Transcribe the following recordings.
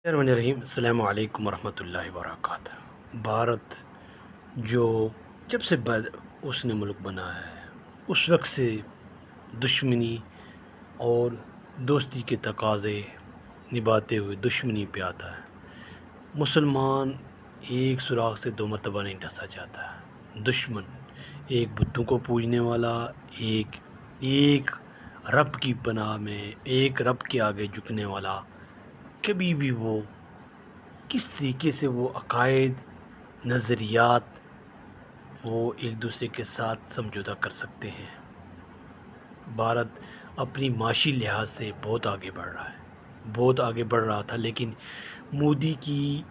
रहीम अस्सलामु अलैकुम वरहमतुल्लाहि वबरकातुहू। भारत जो जब से उसने मुल्क बना है उस वक्त से दुश्मनी और दोस्ती के तकाज़े निभाते हुए दुश्मनी पे आता है। मुसलमान एक सुराख से दो मरतबा नहीं ढसा जाता है। दुश्मन एक बुतों को पूजने वाला, एक एक रब की पनाह में एक रब के आगे झुकने वाला, कभी भी वो किस तरीके से वो अकायद नज़रियात वो एक दूसरे के साथ समझौता कर सकते हैं। भारत अपनी माशी लिहाज से बहुत आगे बढ़ रहा है, बहुत आगे बढ़ रहा था, लेकिन मोदी की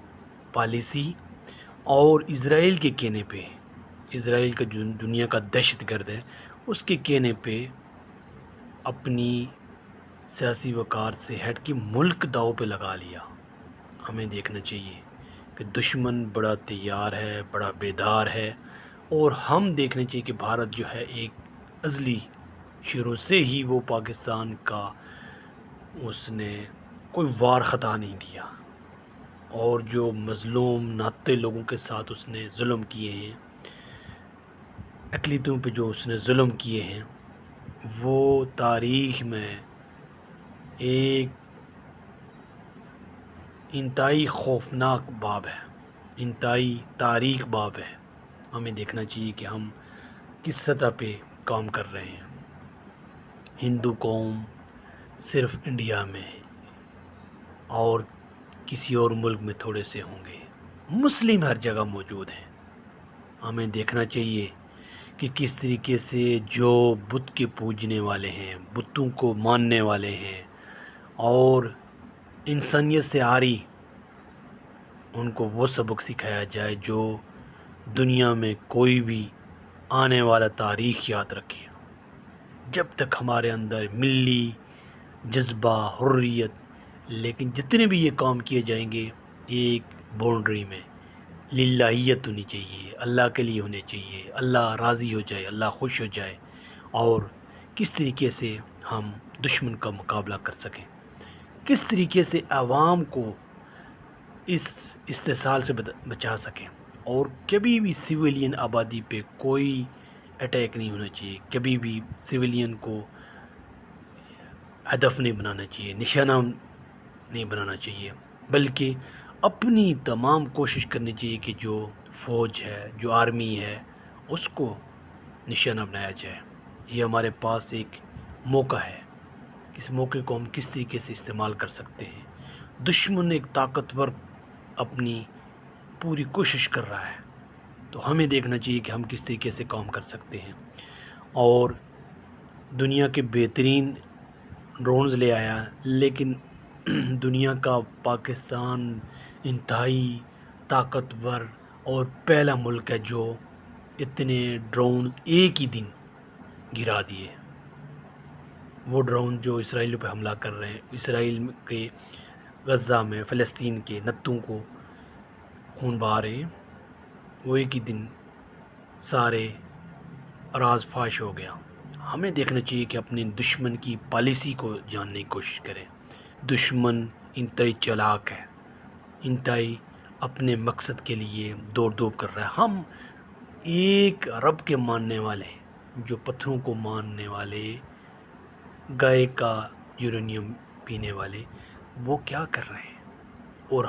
पॉलिसी और इज़राइल के कहने पे, इज़राइल का जो दुनिया का दहशतगर्द है, उसके कहने पे अपनी सियासी वक़ार से हट के मुल्क दाव पे लगा लिया। हमें देखना चाहिए कि दुश्मन बड़ा तैयार है, बड़ा बेदार है, और हम देखना चाहिए कि भारत जो है एक अज़ली शुरू से ही वो पाकिस्तान का उसने कोई वार ख़ता नहीं दिया, और जो मज़लूम नाते लोगों के साथ उसने जुल्म किए हैं, अक़लियतों पे जो उसने जुल्म किए हैं, वो तारीख़ में एक इंतहाई खौफनाक बाब है, इंतहाई तारीख बाब है। हमें देखना चाहिए कि हम किस सतह पे काम कर रहे हैं। हिंदू कौम सिर्फ इंडिया में है और किसी और मुल्क में थोड़े से होंगे, मुस्लिम हर जगह मौजूद हैं। हमें देखना चाहिए कि किस तरीके से जो बुत के पूजने वाले हैं, बुतों को मानने वाले हैं और इंसानियत से आरी, उनको वो सबक सिखाया जाए जो दुनिया में कोई भी आने वाला तारीख़ याद रखे। जब तक हमारे अंदर मिली जज्बा, हुर्रियत, लेकिन जितने भी ये काम किए जाएंगे एक बाउंड्री में लिल्लाहियत होनी चाहिए, अल्लाह के लिए होने चाहिए, अल्लाह राज़ी हो जाए, अल्लाह खुश हो जाए, और किस तरीके से हम दुश्मन का मुकाबला कर सकें, किस तरीके से आवाम को इस इस्तेसाल से बचा सकें, और कभी भी सिविलियन आबादी पे कोई अटैक नहीं होना चाहिए, कभी भी सिविलियन को हदफ नहीं बनाना चाहिए, निशाना नहीं बनाना चाहिए, बल्कि अपनी तमाम कोशिश करनी चाहिए कि जो फ़ौज है, जो आर्मी है, उसको निशाना बनाया जाए। ये हमारे पास एक मौका है, इस मौके को हम किस तरीके से इस्तेमाल कर सकते हैं। दुश्मन एक ताकतवर अपनी पूरी कोशिश कर रहा है, तो हमें देखना चाहिए कि हम किस तरीके से काम कर सकते हैं, और दुनिया के बेहतरीन ड्रोन्स ले आया, लेकिन दुनिया का पाकिस्तान इंतहाई ताकतवर और पहला मुल्क है जो इतने ड्रोन एक ही दिन गिरा दिए। वो ड्रोन जो इसराइल पे हमला कर रहे हैं, इसराइल के गज़ा में फ़लस्तीन के नत्थों को खून बहा रहे हैं, वो एक ही दिन सारे राज फाश हो गया। हमें देखना चाहिए कि अपने दुश्मन की पॉलिसी को जानने की कोशिश करें। दुश्मन इंतहाई चालाक है, इंतहाई अपने मकसद के लिए दौड़ धूप कर रहा है। हम एक रब के मानने वाले, जो पत्थरों को मानने वाले, गाय का यूरेनियम पीने वाले, वो क्या कर रहे हैं, और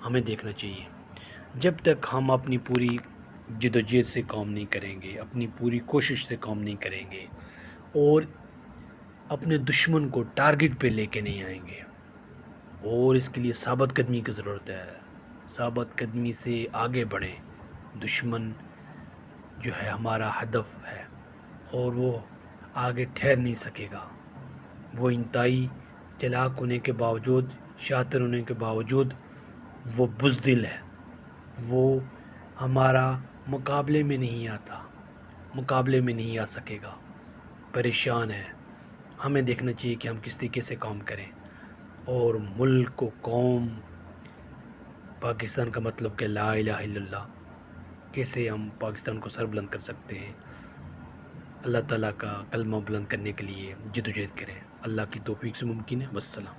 हमें देखना चाहिए। जब तक हम अपनी पूरी जद्दोजहद से काम नहीं करेंगे, अपनी पूरी कोशिश से काम नहीं करेंगे, और अपने दुश्मन को टारगेट पे लेके नहीं आएंगे, और इसके लिए साबित कदमी की ज़रूरत है। साबित कदमी से आगे बढ़ें। दुश्मन जो है हमारा हदफ है, और वो आगे ठहर नहीं सकेगा। वो इंतहाई चालाक होने के बावजूद, शातिर होने के बावजूद वो बुज़दिल है, वो हमारा मुकाबले में नहीं आता, मुकाबले में नहीं आ सकेगा, परेशान है। हमें देखना चाहिए कि हम किस तरीके से काम करें, और मुल्क को, कौम पाकिस्तान का मतलब कि ला इलाहा इल्लल्लाह, कैसे हम पाकिस्तान को सर बुलंद कर सकते हैं। अल्लाह ताला का कलमा बुलंद करने के लिए जद्दोजहद करें। अल्लाह की तौफीक से मुमकिन है। वस्सलाम।